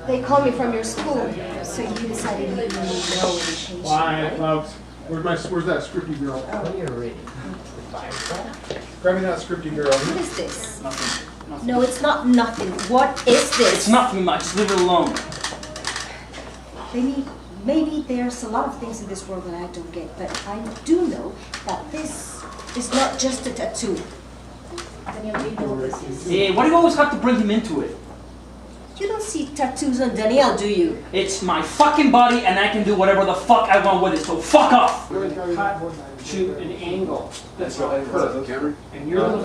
They called me from your school, so you decided you didn't know and changed. Quiet, folks. Where's that scripty girl? Oh, you're ready. Grab me that scripty girl. What is this? Nothing. No, it's not nothing. What is this? It's nothing much. Just leave it alone. Maybe there's a lot of things in this world that I don't get, but I do know that this is not just a tattoo. Daniel, do you know what this is? Hey, why do you always have to bring him into it? You don't see tattoos on Danielle, do you? It's my fucking body, and I can do whatever the fuck I want with it, so fuck off! Cut to an angle that's perfect. And you're it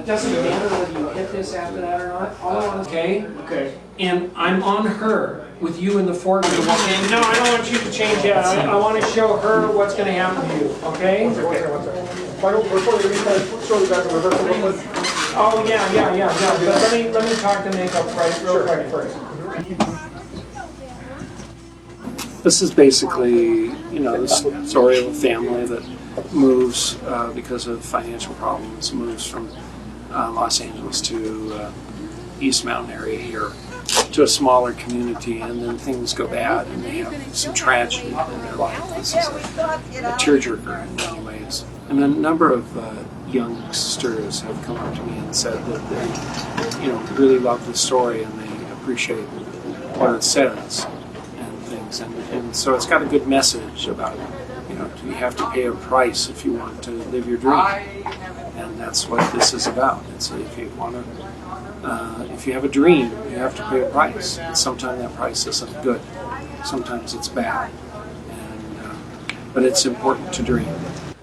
doesn't matter whether you hit this after that or not. All I want to Okay. and I'm on her with you in the foreground. No, I don't want you to change it. I want to show her what's going to happen to you. Okay? Oh yeah. But let me talk to makeup real quick first. This is basically, the story of a family that moves because of financial problems, moves from Los Angeles to East Mountain area here to a smaller community, and then things go bad and they have some tragedy in their life. This is a tearjerker in many ways. And a number of youngsters have come up to me and said that they, really love the story and they appreciate what it says. And so it's got a good message about, you have to pay a price if you want to live your dream. And that's what this is about. It's if you have a dream, you have to pay a price. And sometimes that price isn't good. Sometimes it's bad. But it's important to dream.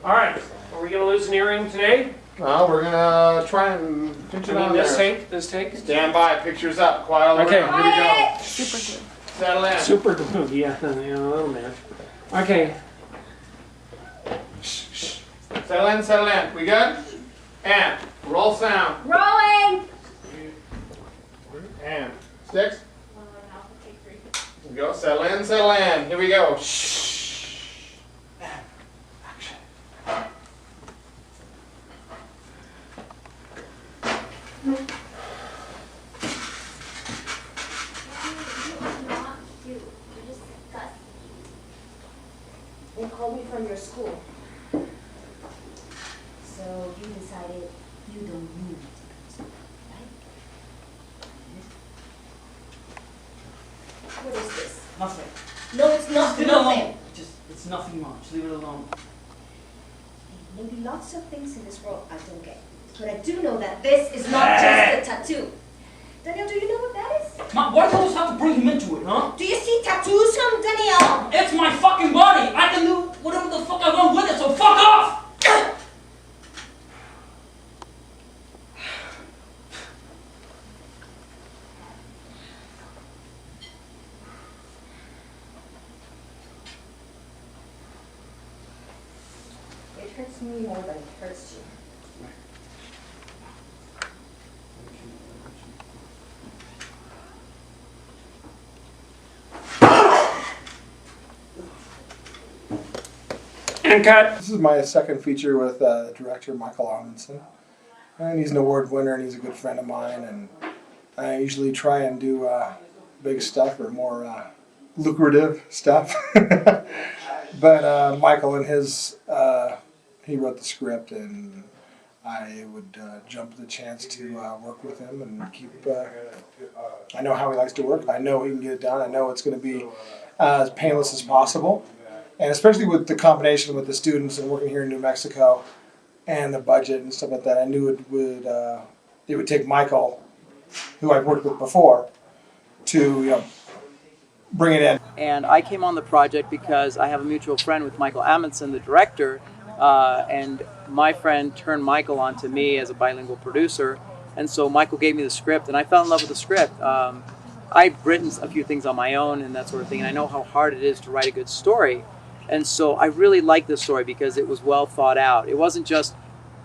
All right. Are we going to lose an earring today? Well, we're gonna try and pinch it on this there. This take? Stand by, pictures up, quiet all Okay. around. Here we go. Super good. Settle in. Super good, yeah, a little bit. Okay. Settle in. We good? And roll sound. Rolling! And sticks. Here we go. Settle in. Here we go. Shh. And action. They called me from your school. So you decided you don't need it, right? What is this? Nothing. No, it's not Leave it alone. nothing. It's nothing much. Leave it alone. Maybe lots of things in this world I don't get. But I do know that this is not just a tattoo. Danielle, do you know what that is? Why do you always have to bring him into it, huh? Do you see tattoos from Danielle? It's my fucking body! I can do whatever the fuck I want with it, so fuck off! It hurts me more than it hurts you. And cut. This is my second feature with director Michael Amundsen. And he's an award winner and he's a good friend of mine. And I usually try and do big stuff or more lucrative stuff. But Michael and he wrote the script and I would jump at the chance to work with him and keep, I know how he likes to work. I know he can get it done. I know it's going to be as painless as possible. And especially with the combination with the students and working here in New Mexico and the budget and stuff like that, I knew it would take Michael, who I've worked with before, to bring it in. And I came on the project because I have a mutual friend with Michael Amundsen, the director, and my friend turned Michael on to me as a bilingual producer. And so Michael gave me the script, and I fell in love with the script. I've written a few things on my own and that sort of thing, and I know how hard it is to write a good story. And so I really like this story because it was well thought out. It wasn't just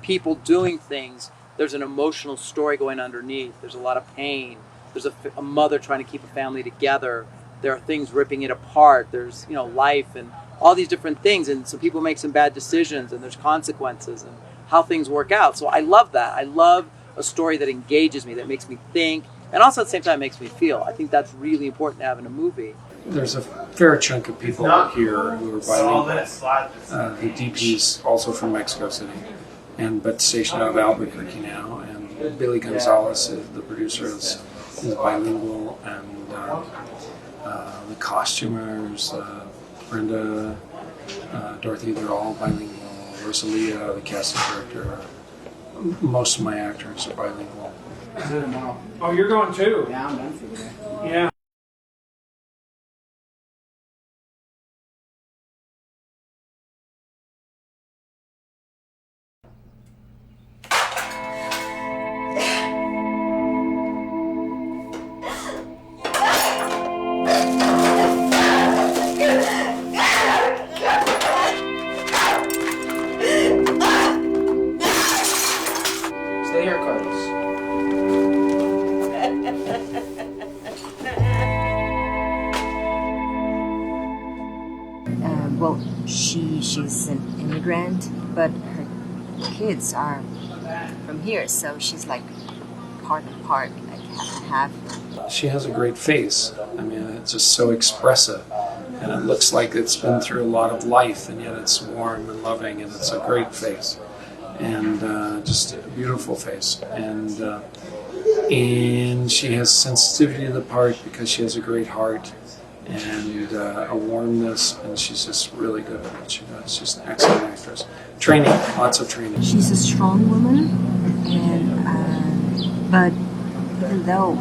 people doing things. There's an emotional story going underneath. There's a lot of pain. There's a mother trying to keep a family together. There are things ripping it apart. There's, life and all these different things. And so people make some bad decisions and there's consequences and how things work out. So I love that. I love a story that engages me, that makes me think, and also at the same time it makes me feel. I think that's really important to have in a movie. There's a fair chunk of people here who are bilingual. The DP's also from Mexico City, but stationed out of Albuquerque now. And Billy Gonzalez, the producer, is bilingual, and the costumers, Brenda, Dorothy, they're all bilingual. Rosalia, the casting director, most of my actors are bilingual. Oh, you're going too? Yeah, I'm done for the day. Yeah. Stay here, Carlos. Well, she's an immigrant, but her kids are from here, so she's like part and part, like half and half. She has a great face. I mean, it's just so expressive, and it looks like it's been through a lot of life, and yet it's warm and loving, and it's a great face, and just a beautiful face. And she has sensitivity to the part because she has a great heart and a warmness, and she's just really good at what she does. She's an excellent actress. Training, lots of training. She's a strong woman, and but even though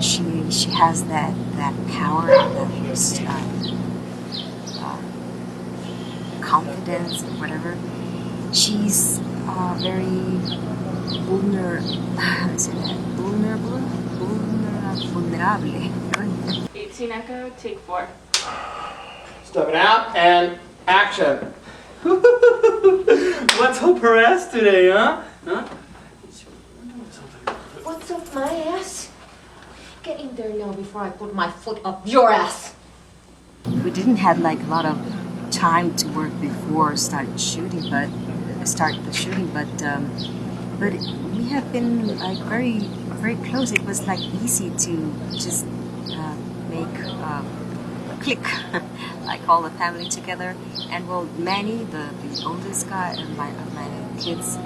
she has that power, that confidence and whatever, she's very vulnerable. 18 Echo, take 4. Stepping out and action. What's up her ass today, huh? What's up my ass? Get in there now before I put my foot up your ass. We didn't have like a lot of time to work before start the shooting, but we have been like very close. It was like easy to just make a click, like all the family together. And well, Manny, the oldest guy, and my kids,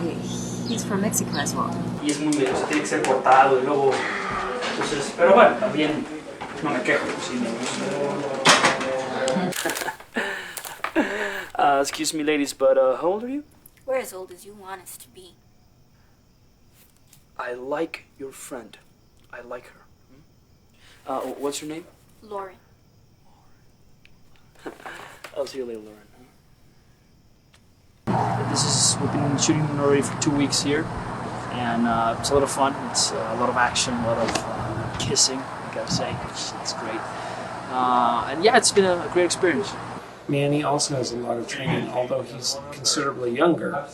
he's from Mexico as well. Y es muy medio, se tiene que ser cortado y luego, entonces, pero bueno, también no me quejo, sí me gusta. Excuse me, ladies, but how old are you? We're as old as you want us to be. I like your friend. I like her. What's your name? Lauren. I'll see you later, Lauren. We've been shooting already for 2 weeks here, and it's a lot of fun. It's a lot of action, a lot of kissing, I gotta say, which it's great. And yeah, it's been a great experience. Manny also has a lot of training, although he's considerably younger.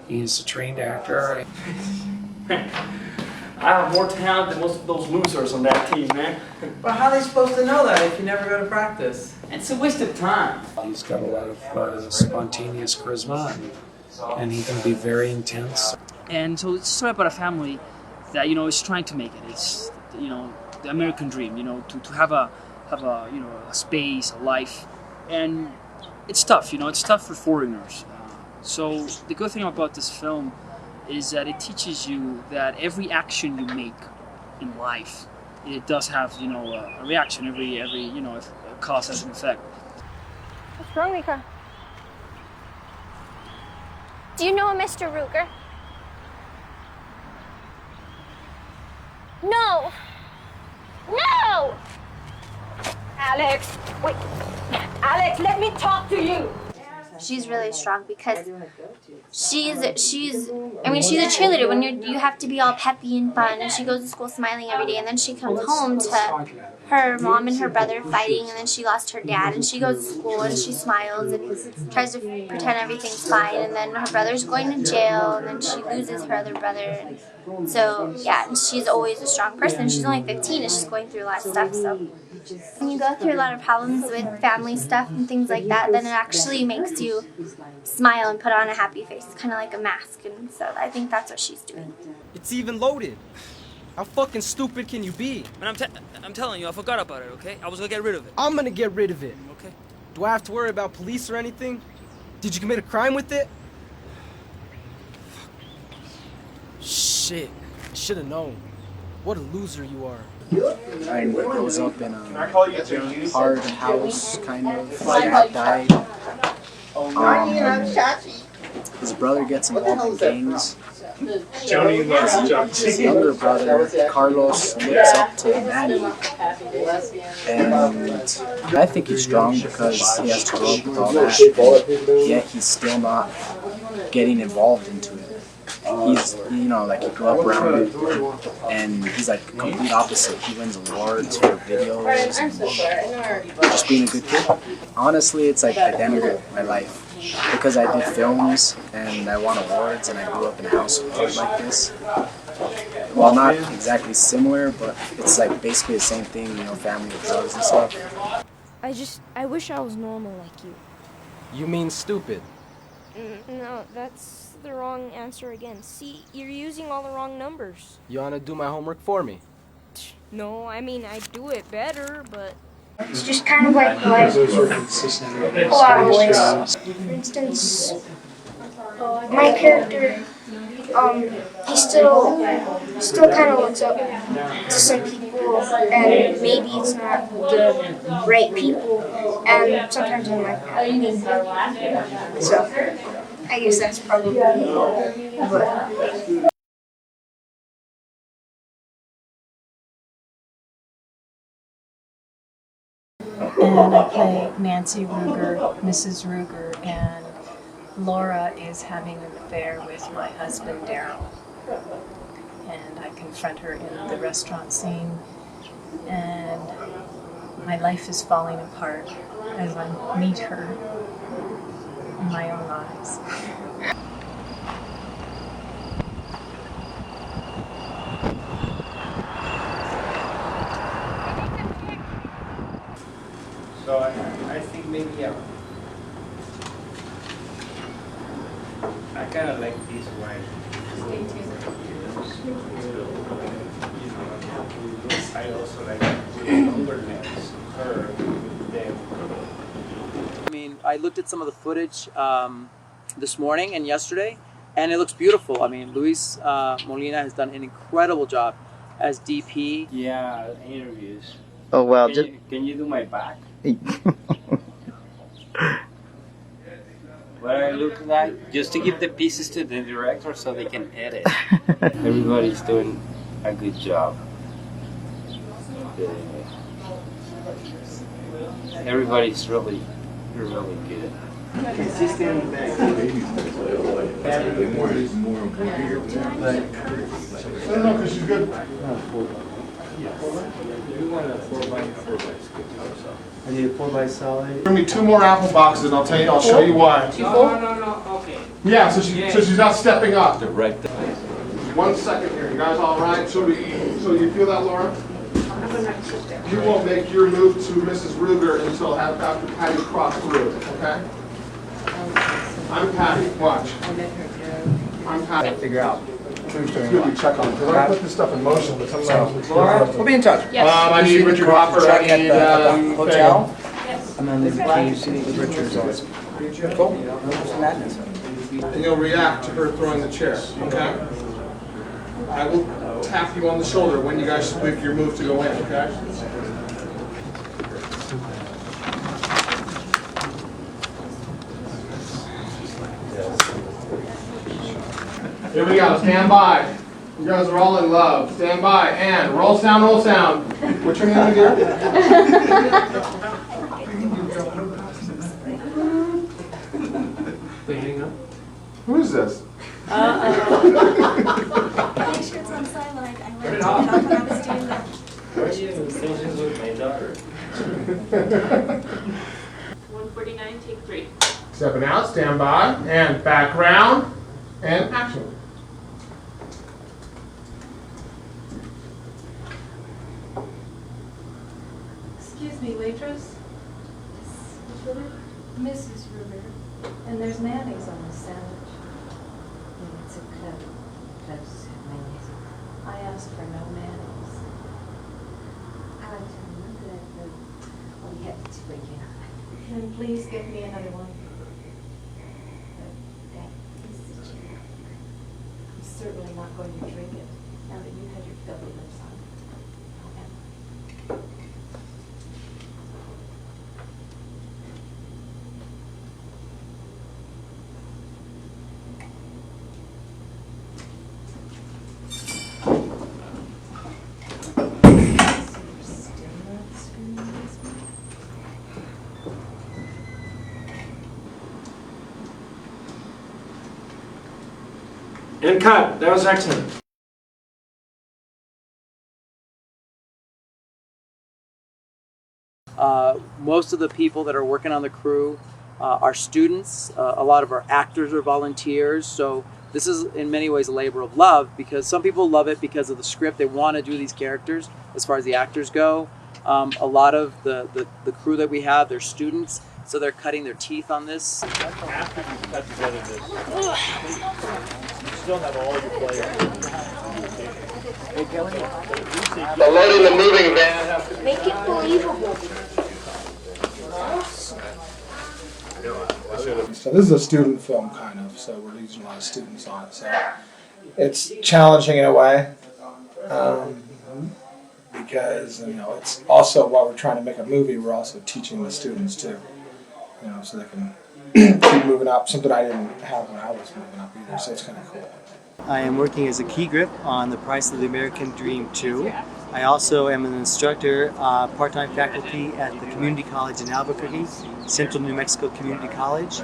He's a trained actor. I have more talent than most of those losers on that team, man. But how are they supposed to know that if you never go to practice? It's a waste of time. He's got a lot of spontaneous charisma, and he can be very intense. And so it's a story about a family that, you know, is trying to make it. It's, you know, the American dream, you know, to have a you know, a space, a life. And it's tough, you know, it's tough for foreigners. So the good thing about this film is that it teaches you that every action you make in life, it does have, you know, a reaction. Every you know, a cause has an effect. What's wrong, Mika? Do you know a Mr. Ruger? No! No! Alex, wait. Alex, let me talk to you. She's really strong because she's I mean, she's a cheerleader. When you have to be all peppy and fun, and she goes to school smiling every day, and then she comes home to her mom and her brother fighting, and then she lost her dad, and she goes to school and she smiles and tries to pretend everything's fine, and then her brother's going to jail, and then she loses her other brother. And so yeah, and she's always a strong person. She's only 15 and she's going through a lot of stuff. So when you go through a lot of problems with family stuff and things like that, then it actually makes you smile and put on a happy face. It's kind of like a mask, and so I think that's what she's doing. It's even loaded. How fucking stupid can you be? Man, I'm telling you, I forgot about it, okay? I was gonna get rid of it. I'm gonna get rid of it. Okay. Do I have to worry about police or anything? Did you commit a crime with it? Shit, I should've known. What a loser you are. I grows up in a hard house, kind of. His dad died. His brother gets involved in gangs. His younger brother, Carlos, looks up to Manny. And I think he's strong because he has to grow up with all that. Yet he's still not getting involved into it. He's, you know, like, he grew up around it, and he's like the complete opposite. He wins awards for videos and just being a good kid. Honestly, it's like identical my life, because I did films and I won awards and I grew up in a household like this. Well, not exactly similar, but it's like basically the same thing, you know, family with drugs and stuff. I wish I was normal like you. You mean stupid? No, that's the wrong answer again. See, you're using all the wrong numbers. You wanna do my homework for me? No, I mean, I do it better, but... It's just kind of like life with a lot of ways. For instance, my character, he still kind of looks up to some people, and maybe it's not the right people, and sometimes I'm like that. So, I guess that's probably it. But and I play Nancy Ruger, Mrs. Ruger, and Laura is having an affair with my husband, Daryl. And I confront her in the restaurant scene, and my life is falling apart as I meet her in my own eyes. So I think maybe, yeah. I kind of like this one. I also like the longer legs, her, them. I mean, I looked at some of the footage this morning and yesterday, and it looks beautiful. I mean, Luis Molina has done an incredible job as DP. Yeah, interviews. Oh, well, Can you do my back? What I look like, just to give the pieces to the director so they can edit. Everybody's doing a good job. Everybody's really good. Consistent. No, because she's good. I need a 4x solid. Bring me 2 more apple boxes and I'll show you why. No, okay. Yeah, so she's not stepping up. Direct. 1 second here. You guys all right? So you feel that, Laura? You won't make your move to Mrs. Ruger until after Patty cross through, okay? I'm Patty. Watch. I'm Patty. Figure out. Check on, because I put this stuff in motion, but sometimes Laura, we'll be in touch. I need Richard Hopper. I need hotel. Yes. And then the keys with Richard's always. Cool. Madness. And you'll react to her throwing the chair, okay? I will tap you on the shoulder when you guys split your move to go in, okay? Here we go, stand by. You guys are all in love. Stand by, and roll sound, roll sound. What's your name again? Who is this? Make sure it's on silent. I learned it off when I was doing that. Why are you in stations with my daughter? 149, take 3. Stepping out, stand by, and background, and action. Excuse me, waitress. Mrs. Ruger. And there's mayonnaise on the sandwich. It's a club. Clubs have mayonnaise. I asked for no mayonnaise. I like to remember that we have to break it up. Can you please give me another one? I'm certainly not going to drink it now that you had your filthy lips on. Okay. And cut. That was excellent. Most of the people that are working on the crew are students. A lot of our actors are volunteers. So this is in many ways a labor of love, because some people love it because of the script. They want to do these characters as far as the actors go. A lot of the crew that we have, they're students, so they're cutting their teeth on this. After you cut together this, you still have all your players. The loading the moving van. Make it believable. So this is a student film, kind of, so we're using a lot of students on it. So it's challenging in a way, because it's also, while we're trying to make a movie, we're also teaching the students too, so they can keep moving up. Something I didn't have when I was moving up either, so it's kind of cool. I am working as a key grip on The Price of the American Dream 2. I also am an instructor, part-time faculty at the Community College in Albuquerque, Central New Mexico Community College.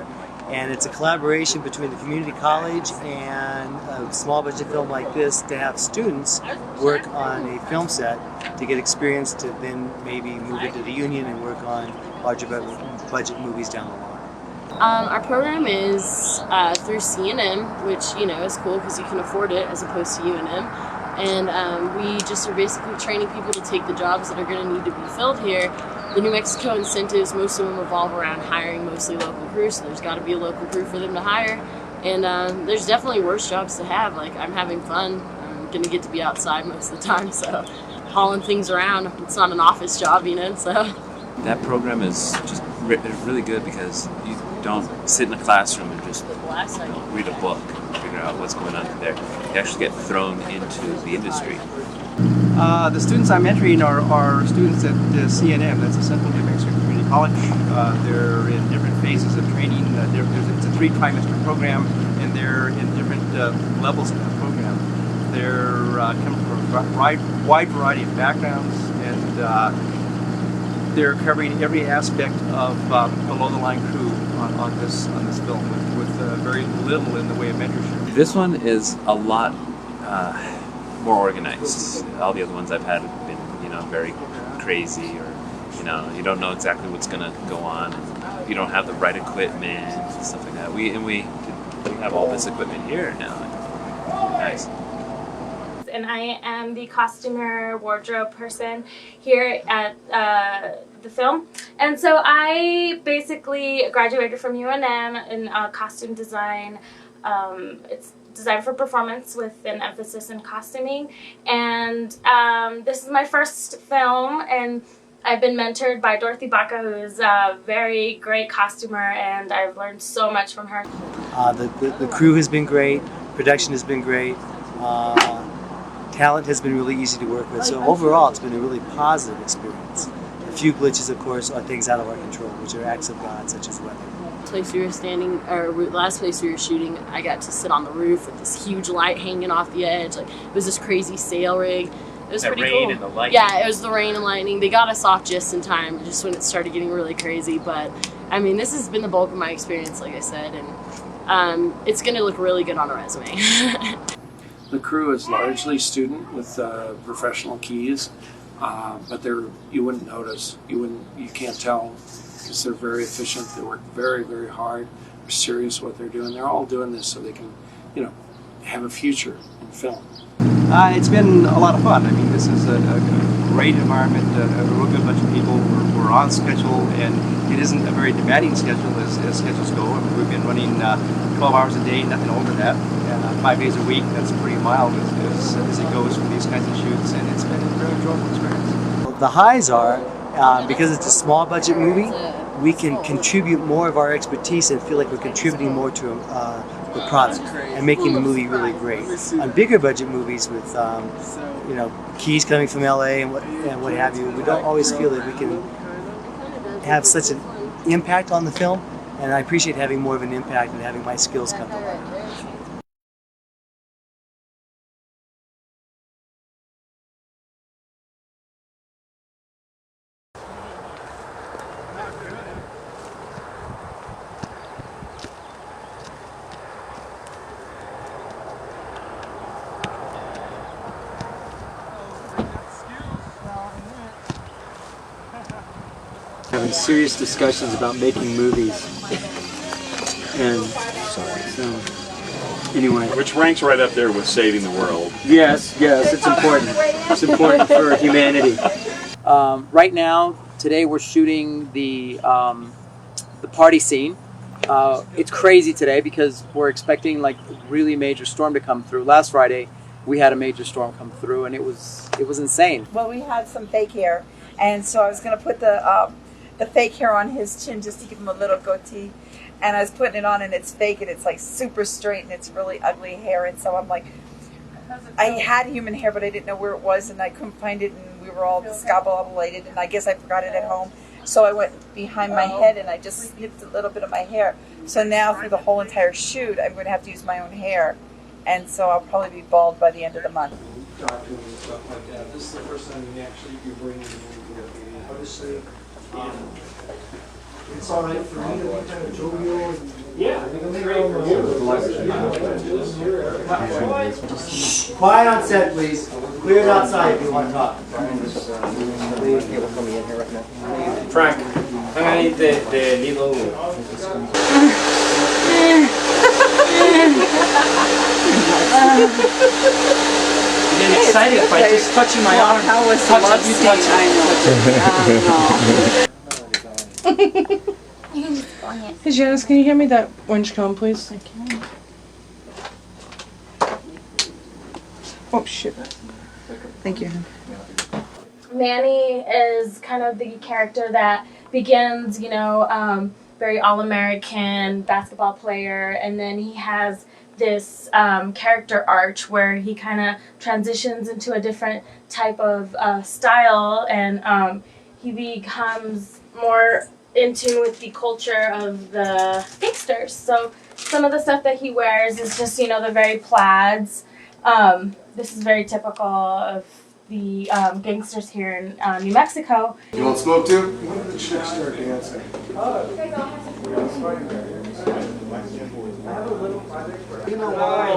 And it's a collaboration between the community college and a small budget film like this to have students work on a film set to get experience to then maybe move into the union and work on larger budget movies down the line. Our program is through CNM, which is cool because you can afford it as opposed to UNM. And we just are basically training people to take the jobs that are going to need to be filled here. The New Mexico incentives, most of them revolve around hiring mostly local crews, so there's got to be a local crew for them to hire. And there's definitely worse jobs to have. Like, I'm having fun. I'm going to get to be outside most of the time, so hauling things around. It's not an office job, so. That program is just really good because you don't sit in a classroom and just read a book and figure out what's going on there. You actually get thrown into the industry. The students I'm mentoring are students at CNM, that's the Central New Mexico Community College. They're in different phases of training. It's a 3-trimester program, and they're in different levels of the program. They're coming from a wide variety of backgrounds, and they're covering every aspect of below-the-line crew on this film, with very little in the way of mentorship. This one is a lot more organized. All the other ones I've had have been, very crazy, or you don't know exactly what's gonna go on. You don't have the right equipment and stuff like that. We have all this equipment here now. Nice. And I am the costumer wardrobe person here at the film. And so I basically graduated from UNM in costume design. It's design for performance with an emphasis in costuming. And this is my first film, and I've been mentored by Dorothy Baca, who is a very great costumer, and I've learned so much from her. The crew has been great, production has been great, talent has been really easy to work with, so overall it's been a really positive experience. A few glitches, of course, are things out of our control, which are acts of God, such as weather. Place we were standing, or last place we were shooting, I got to sit on the roof with this huge light hanging off the edge. Like, it was this crazy sail rig. It was pretty cool. And the lightning. Yeah, it was the rain and lightning. They got us off just in time, just when it started getting really crazy. But I mean, this has been the bulk of my experience, like I said, and it's going to look really good on a resume. The crew is largely student with professional keys, but you wouldn't notice. You can't tell, because they're very efficient. They work very, very hard. They're serious what they're doing. They're all doing this so they can, have a future in film. It's been a lot of fun. I mean, this is a great environment, a real good bunch of people. We're on schedule, and it isn't a very demanding schedule as schedules go. We've been running 12 hours a day, nothing over that, 5 days a week. That's pretty mild as it goes for these kinds of shoots, and it's been a very enjoyable experience. The highs are, because it's a small budget movie, we can contribute more of our expertise and feel like we're contributing more to the product and making the movie really great. On bigger budget movies with Keys coming from LA and what have you, we don't always feel that we can have such an impact on the film, and I appreciate having more of an impact and having my skills come to life. Having serious discussions about making movies, and so anyway, which ranks right up there with saving the world. Yes, it's important. It's important for humanity. Right now, today we're shooting the party scene. It's crazy today because we're expecting like a really major storm to come through. Last Friday, we had a major storm come through, and it was insane. Well, we had some fake hair, and so I was going to put the fake hair on his chin just to give him a little goatee, and I was putting it on, and it's fake, and it's like super straight, and it's really ugly hair, and so I'm like, I had human hair, but I didn't know where it was, and I couldn't find it, and we were all discombobulated, and I guess I forgot it at home, so I went behind my head, and I just snipped a little bit of my hair. So now through the whole entire shoot, I'm going to have to use my own hair, and so I'll probably be bald by the end of the month. Doctors and stuff like that. This is the first time you actually be bringing the movie together. Obviously, it's all right for me to be kind of jovial. Quiet on set, please. Clear it outside if you want to talk. Frank, I'm gonna need the little. I'm excited by just touching my arm. How was the love scene? Hey Janice, can you hand me that orange cone, please? I can. Oh shit. Thank you. Manny is kind of the character that begins, very all-American basketball player, and then he has this character arch where he kind of transitions into a different type of style, and he becomes more in tune with the culture of the gangsters. So some of the stuff that he wears is just, the very plaids. This is very typical of the gangsters here in New Mexico. You want smoke too? When did the chicks start dancing? You know what?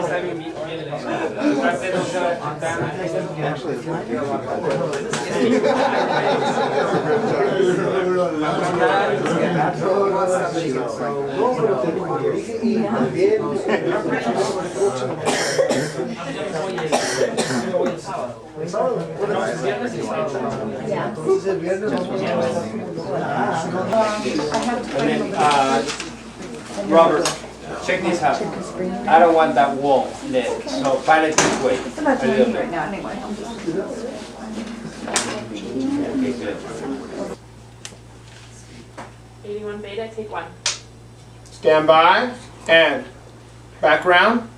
Robert, check this out. I don't want that wall lit, so find it this way. It's about to leave right now anyway. I'm just... Okay, good. 81 beta, take 1. Stand by and background.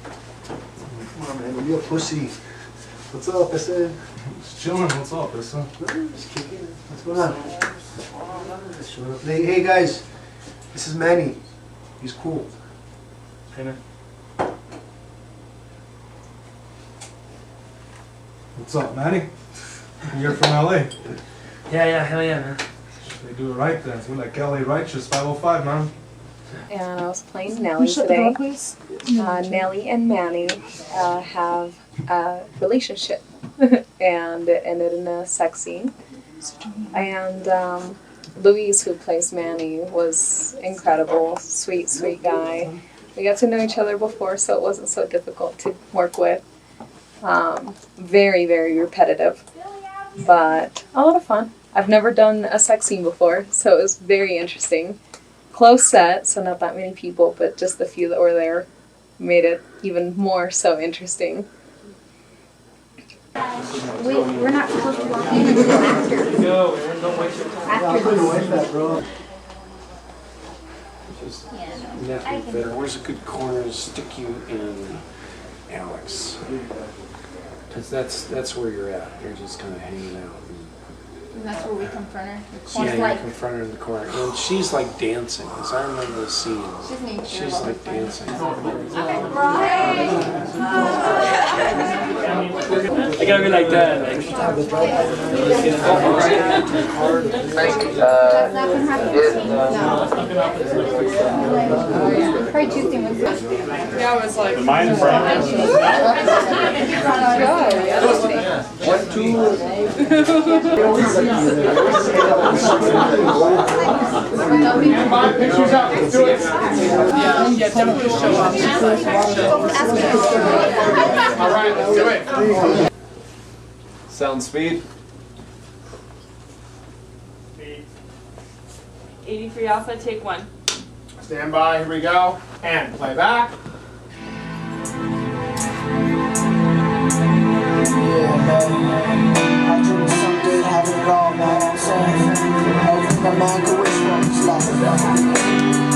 Come on, man. You're a pussy. What's up, Issa? Just chilling. What's up, Issa? Just kicking it. What's going on? Hey guys, this is Manny. He's cool. Hey, man. What's up, Manny? You're from LA. Yeah, hell yeah, man. They do it right then. We're like LA Righteous 505, man. And I was playing Nellie today. Nellie and Manny have a relationship, and it ended in a sex scene. And Luis, who plays Manny, was incredible, sweet guy. We got to know each other before, so it wasn't so difficult to work with. Very, very repetitive, but a lot of fun. I've never done a sex scene before, so it was very interesting. Close set, so not that many people, but just the few that were there made it even more so interesting. We're not supposed to walk in until after. No, Aaron, don't waste your time. Where's a good corner to stick you in, Alex? Because that's where you're at. You're just kind of hanging out. And that's where we confront her. Yeah, you confront her in the corner. And she's like dancing, because I remember the scene. She's like dancing. I gotta be like that. Probably Tuesday, Wednesday. Yeah, I was like. The mind frame. One, two. Pictures up. Let's do it. Yeah, definitely show up. All right, let's do it. Sound speed. 83 Alpha, take 1. Stand by. Here we go. And play back. I dream someday having it all, man. I'm saying everything a man could wish for in his life.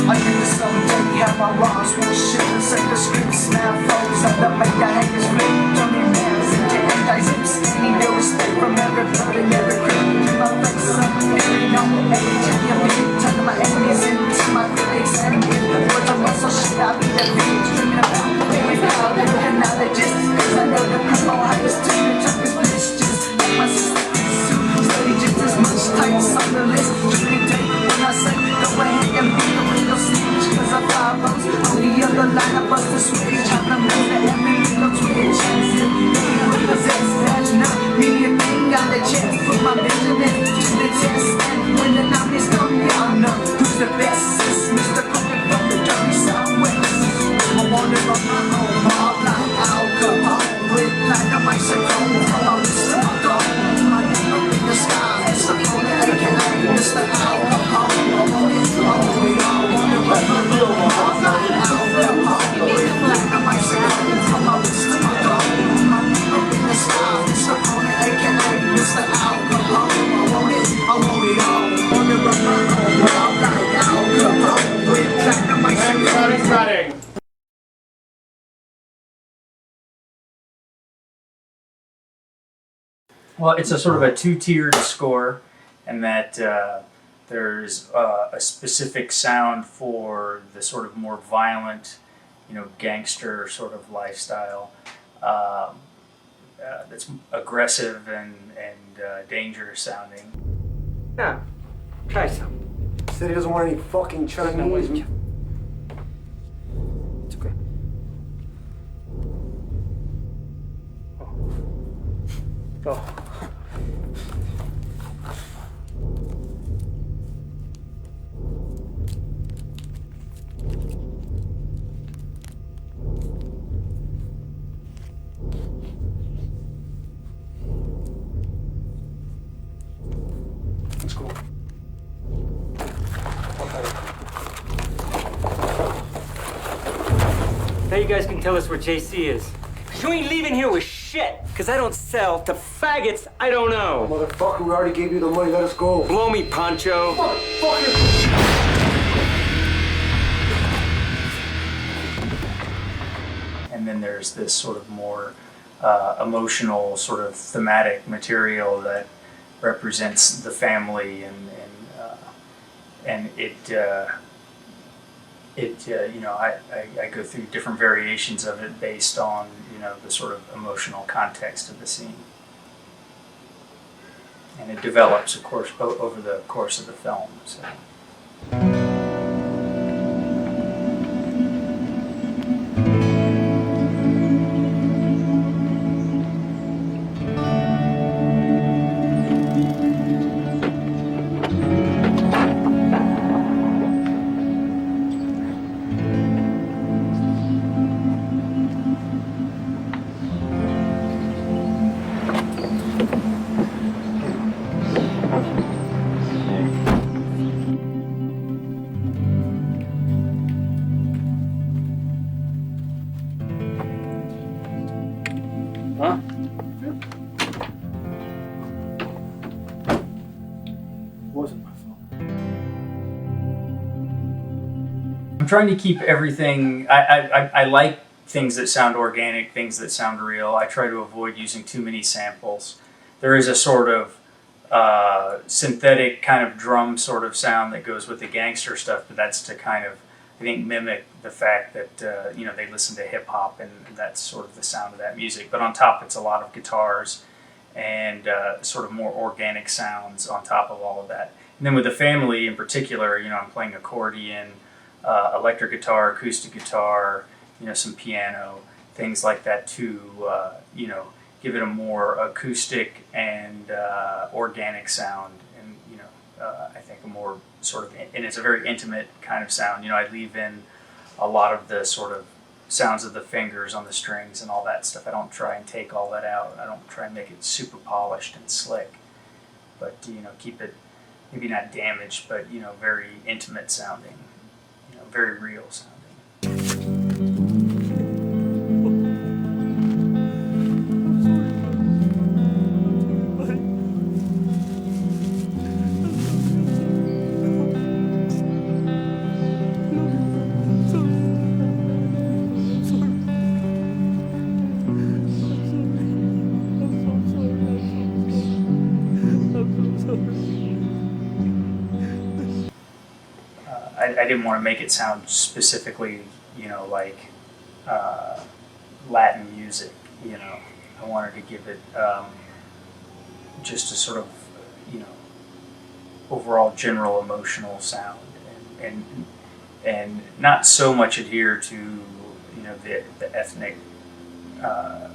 I dream someday have my rhymes will shit and set the streets, snap flows up to make the haters flip. Turning nails into anti-zips. Need your respect from every blood and every crib. Keep my face up, every number, every time you beat. Turning my enemies into my critics and get the words of muscle shit. I be that bitch dreaming about figuring out the knowledges. Cause I know the people how to turn the turkey's bitch. Just like my sister study just as much types on the list. Dreaming day when I say go ahead and be the real snitch. Cause I fire bones on the other line. I bust the switch. I'm the man that every little twitch. They repossess that now. Me and thing got the chance. Put my Benjamin to the test. And when the nominees come, y'all know who's the best. It's Mr. Crooked from the dirty Southwest. I wanna run my own mob like alcohol. With dynamite syndrome from my wrist to my dog. My name up in the sky. It's the phone aka Mr. Alcohol. I want it all. Wanna run my own mob like alcohol. With dynamite syndrome from my wrist to my dog. My name up in the sky. It's the phone aka Mr. Alcohol. I want it all. Wanna run my own mob like alcohol. With dynamite syndrome. Well, it's a sort of a two-tiered score, and that there's a specific sound for the sort of more violent, gangster sort of lifestyle that's aggressive and dangerous sounding. Yeah, try some. Said he doesn't want any fucking Chinese. It's okay. Go. Let's go. Now you guys can tell us where JC is. You ain't leaving here with shit, because I don't sell to faggots I don't know. Motherfucker, we already gave you the money, let us go. Blow me, Pancho. Motherfucker! And then there's this sort of more emotional, sort of thematic material that represents the family, and I go through different variations of it based on the sort of emotional context of the scene, and it develops, of course, over the course of the film. So. trying to keep everything. I like things that sound organic, things that sound real. I try to avoid using too many samples. There is a sort of synthetic kind of drum sort of sound that goes with the gangster stuff, but that's to kind of, I think, mimic the fact that you know, they listen to hip hop and that's sort of the sound of that music. But on top, it's a lot of guitars and sort of more organic sounds on top of all of that. And then with the family in particular, you know, I'm playing accordion, electric guitar, acoustic guitar, you know, some piano, things like that to, you know, give it a more acoustic and organic sound, and you know, I think a more sort of, and it's a very intimate kind of sound. You know, I leave in a lot of the sort of sounds of the fingers on the strings and all that stuff. I don't try and take all that out. I don't try and make it super polished and slick, but you know, keep it maybe not damaged, but you know, very intimate sounding, you know, very real sounding. I didn't want to make it sound specifically, you know, like Latin music. You know, I wanted to give it just a sort of, you know, overall general emotional sound, and not so much adhere to, you know, the ethnic. I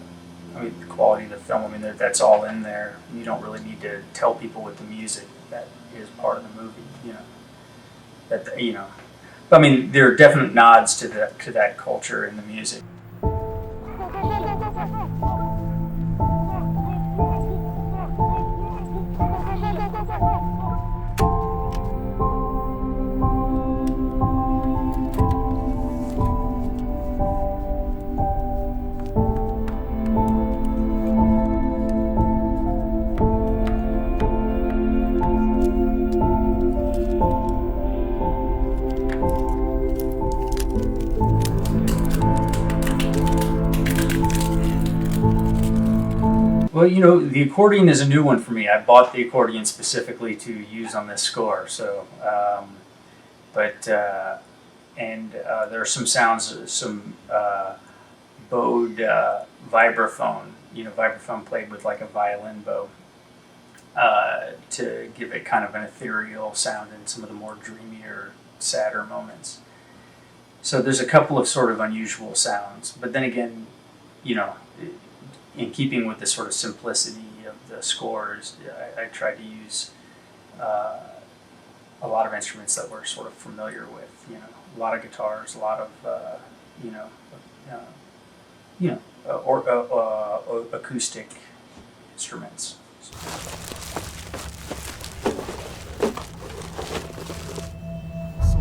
mean, the quality of the film. I mean, that's all in there. You don't really need to tell people with the music that is part of the movie. You know. That, you know, but I mean, there are definite nods to that culture in the music. Well, you know, the accordion is a new one for me. I bought the accordion specifically to use on this score. So, there are some sounds, some bowed vibraphone. You know, vibraphone played with like a violin bow to give it kind of an ethereal sound in some of the more dreamier, sadder moments. So there's a couple of sort of unusual sounds, but then again, you know, in keeping with the sort of simplicity of the scores, I tried to use a lot of instruments that we're sort of familiar with. You know, a lot of guitars, a lot of acoustic instruments. So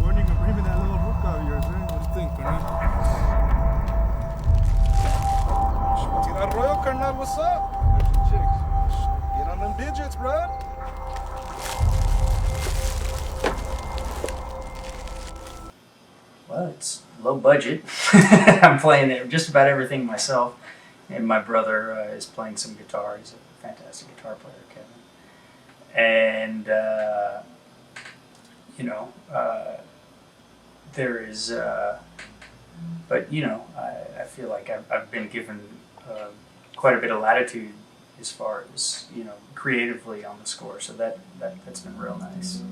when you can bring me that little hook of yours, eh? What do you think, man? Arroyo, carnal, what's up? Get on them digits, bro. Well, it's low budget. I'm playing just about everything myself, and my brother is playing some guitar. He's a fantastic guitar player, Kevin. And you know, there is, but you know, I feel like I've been given quite a bit of latitude as far as, you know, creatively on the score, so that's been real nice.